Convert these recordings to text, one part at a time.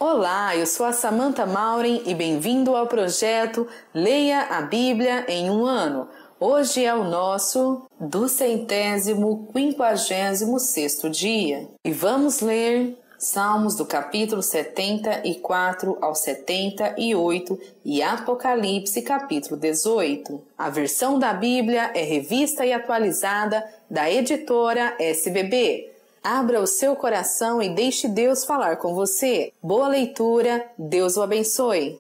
Olá, eu sou a Samantha Mauren e bem-vindo ao projeto Leia a Bíblia em um Ano. Hoje é o nosso 256º dia e vamos ler Salmos do capítulo 74 ao 78 e Apocalipse capítulo 18. A versão da Bíblia é revista e atualizada da editora SBB. Abra o seu coração e deixe Deus falar com você. Boa leitura, Deus o abençoe.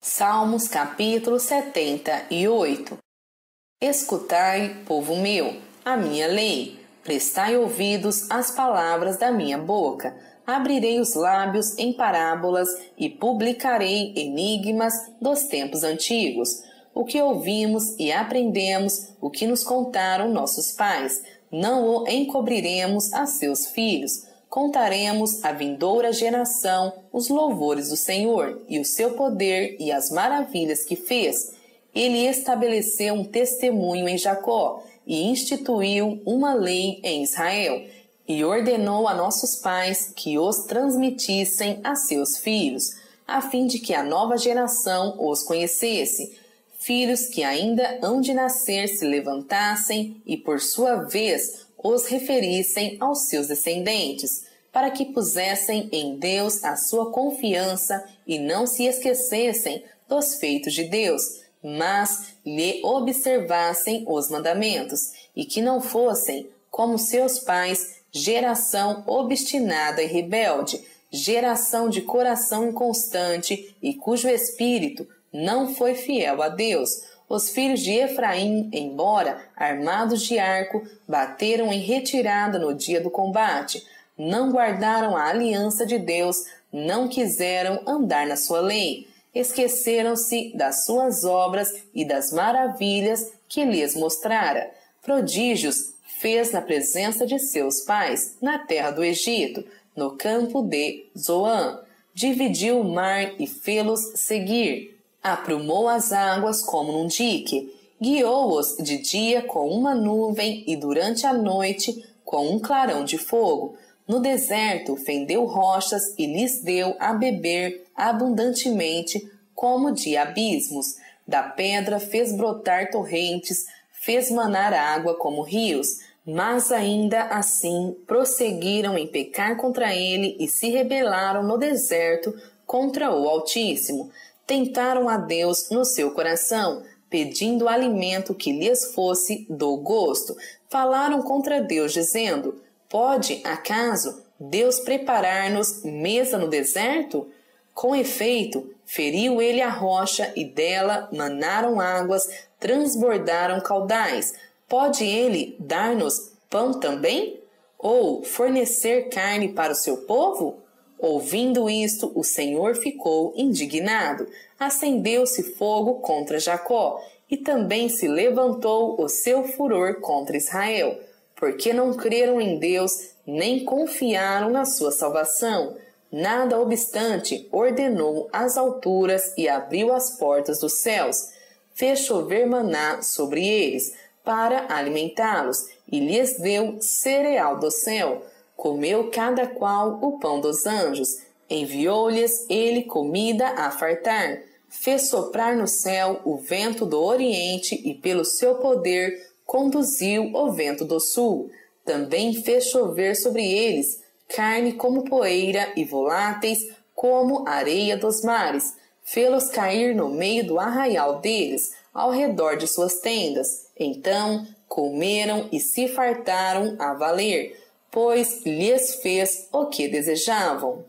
Salmos capítulo 78. Escutai, povo meu, a minha lei, prestai ouvidos às palavras da minha boca. Abrirei os lábios em parábolas e publicarei enigmas dos tempos antigos. O que ouvimos e aprendemos, o que nos contaram nossos pais, não o encobriremos a seus filhos. Contaremos à vindoura geração os louvores do Senhor e o seu poder e as maravilhas que fez. Ele estabeleceu um testemunho em Jacó e instituiu uma lei em Israel. E ordenou a nossos pais que os transmitissem a seus filhos, a fim de que a nova geração os conhecesse. Filhos que ainda hão de nascer se levantassem e, por sua vez, os referissem aos seus descendentes, para que pusessem em Deus a sua confiança e não se esquecessem dos feitos de Deus, mas lhe observassem os mandamentos, e que não fossem, como seus pais, geração obstinada e rebelde, geração de coração inconstante e cujo espírito não foi fiel a Deus. Os filhos de Efraim, embora armados de arco, bateram em retirada no dia do combate, não guardaram a aliança de Deus, não quiseram andar na sua lei, esqueceram-se das suas obras e das maravilhas que lhes mostrara. Prodígios fez na presença de seus pais, na terra do Egito, no campo de Zoan. Dividiu o mar e fê-los seguir. Aprumou as águas como num dique. Guiou-os de dia com uma nuvem e durante a noite com um clarão de fogo. No deserto fendeu rochas e lhes deu a beber abundantemente como de abismos. Da pedra fez brotar torrentes, fez manar água como rios. Mas ainda assim prosseguiram em pecar contra ele e se rebelaram no deserto contra o Altíssimo. Tentaram a Deus no seu coração, pedindo alimento que lhes fosse do gosto. Falaram contra Deus, dizendo: pode, acaso, Deus preparar-nos mesa no deserto? Com efeito, feriu ele a rocha e dela manaram águas, transbordaram caudais. Pode ele dar-nos pão também? Ou fornecer carne para o seu povo? Ouvindo isto, o Senhor ficou indignado. Acendeu-se fogo contra Jacó, e também se levantou o seu furor contra Israel, porque não creram em Deus, nem confiaram na sua salvação. Nada obstante, ordenou as alturas e abriu as portas dos céus. Fez chover maná sobre eles, para alimentá-los, e lhes deu cereal do céu. Comeu cada qual o pão dos anjos. Enviou-lhes ele comida a fartar. Fez soprar no céu o vento do oriente e pelo seu poder conduziu o vento do sul. Também fez chover sobre eles carne como poeira e voláteis como areia dos mares. Fê-los cair no meio do arraial deles, ao redor de suas tendas. Então comeram e se fartaram a valer, pois lhes fez o que desejavam.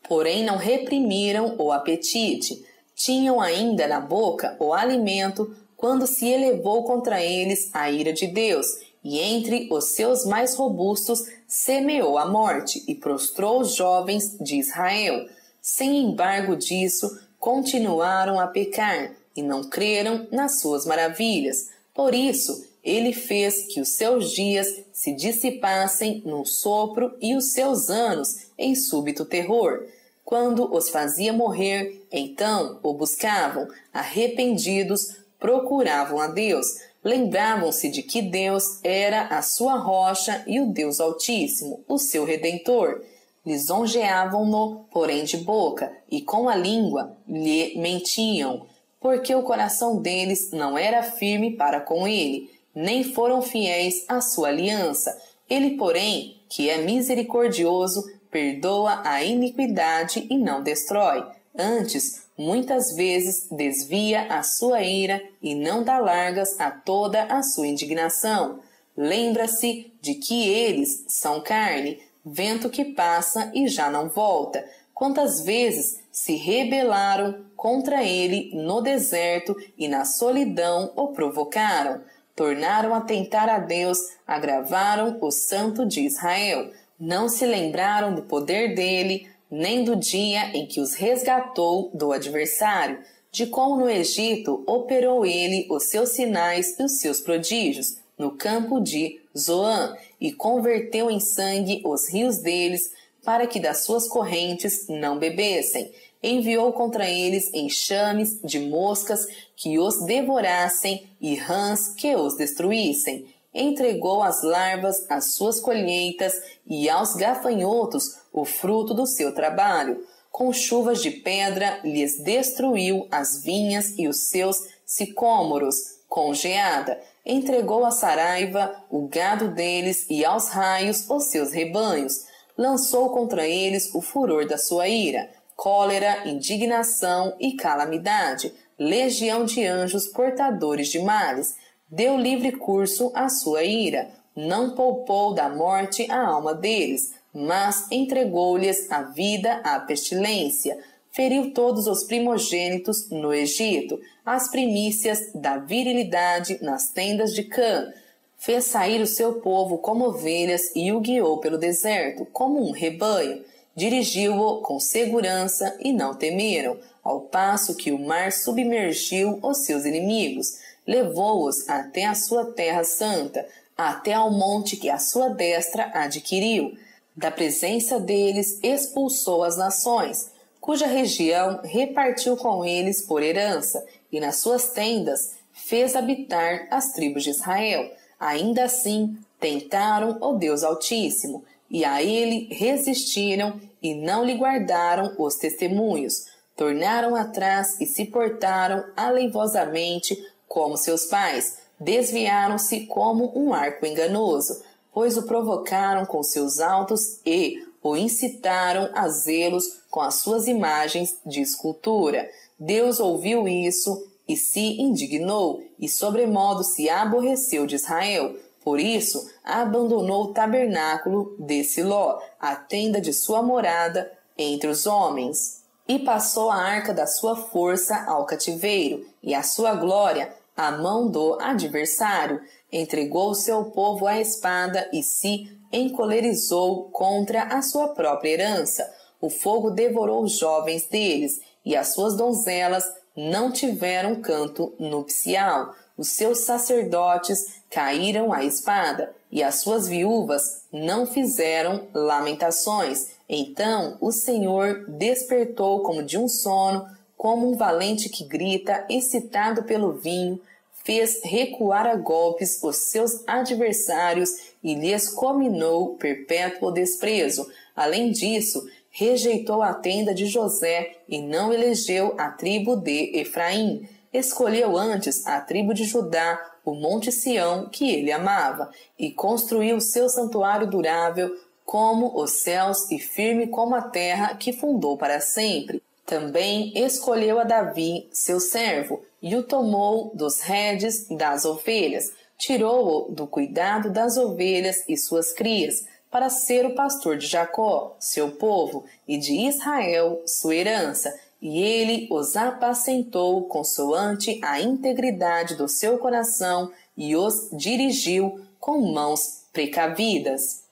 Porém não reprimiram o apetite. Tinham ainda na boca o alimento quando se elevou contra eles a ira de Deus, e entre os seus mais robustos semeou a morte e prostrou os jovens de Israel. Sem embargo disso, continuaram a pecar e não creram nas suas maravilhas. Por isso, ele fez que os seus dias se dissipassem num sopro e os seus anos em súbito terror. quando os fazia morrer, então o buscavam, arrependidos, procuravam a Deus, lembravam-se de que Deus era a sua rocha e o Deus Altíssimo, o seu Redentor. Lisonjeavam-no, porém de boca, e com a língua lhe mentiam, porque o coração deles não era firme para com ele, nem foram fiéis à sua aliança. Ele, porém, que é misericordioso, perdoa a iniquidade e não destrói. Antes, muitas vezes desvia a sua ira e não dá largas a toda a sua indignação. Lembra-se de que eles são carne, vento que passa e já não volta. Quantas vezes se rebelaram contra ele no deserto e na solidão o provocaram. Tornaram a tentar a Deus, agravaram o Santo de Israel. Não se lembraram do poder dele, nem do dia em que os resgatou do adversário, de como no Egito operou ele os seus sinais e os seus prodígios, no campo de Zoã, e converteu em sangue os rios deles, para que das suas correntes não bebessem. Enviou contra eles enxames de moscas que os devorassem e rãs que os destruíssem. Entregou às larvas as suas colheitas e aos gafanhotos o fruto do seu trabalho. Com chuvas de pedra lhes destruiu as vinhas e os seus sicômoros, com geada. Entregou à saraiva o gado deles e aos raios os seus rebanhos. Lançou contra eles o furor da sua ira, cólera, indignação e calamidade, legião de anjos portadores de males. Deu livre curso à sua ira, não poupou da morte a alma deles, mas entregou-lhes a vida à pestilência. Feriu todos os primogênitos no Egito, as primícias da virilidade nas tendas de Cã. Fez sair o seu povo como ovelhas e o guiou pelo deserto, como um rebanho. Dirigiu-o com segurança e não temeram, ao passo que o mar submergiu os seus inimigos. Levou-os até a sua terra santa, até ao monte que a sua destra adquiriu. Da presença deles expulsou as nações, cuja região repartiu com eles por herança, e nas suas tendas fez habitar as tribos de Israel. Ainda assim, tentaram o Deus Altíssimo, e a ele resistiram e não lhe guardaram os testemunhos. Tornaram atrás e se portaram aleivosamente como seus pais. Desviaram-se como um arco enganoso, pois o provocaram com seus altos e o incitaram a zelos com as suas imagens de escultura. Deus ouviu isso e se indignou, e sobremodo se aborreceu de Israel. Por isso, abandonou o tabernáculo de Siló, a tenda de sua morada entre os homens. E passou a arca da sua força ao cativeiro, e a sua glória à mão do adversário. Entregou o seu povo à espada e se encolerizou contra a sua própria herança. O fogo devorou os jovens deles, e as suas donzelas não tiveram canto nupcial. Os seus sacerdotes caíram à espada, e as suas viúvas não fizeram lamentações. Então o Senhor despertou como de um sono, como um valente que grita, excitado pelo vinho, fez recuar a golpes os seus adversários e lhes cominou perpétuo desprezo. Além disso, rejeitou a tenda de José e não elegeu a tribo de Efraim. Escolheu antes a tribo de Judá, o monte Sião, que ele amava, e construiu seu santuário durável como os céus e firme como a terra que fundou para sempre. Também escolheu a Davi, seu servo, e o tomou dos redes das ovelhas, tirou-o do cuidado das ovelhas e suas crias, para ser o pastor de Jacó, seu povo, e de Israel, sua herança, e ele os apacentou consoante a integridade do seu coração e os dirigiu com mãos precavidas.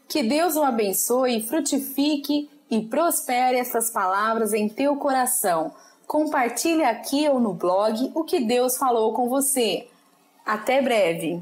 Que Deus o abençoe, frutifique e prospere essas palavras em teu coração. Compartilhe aqui ou no blog o que Deus falou com você. Até breve!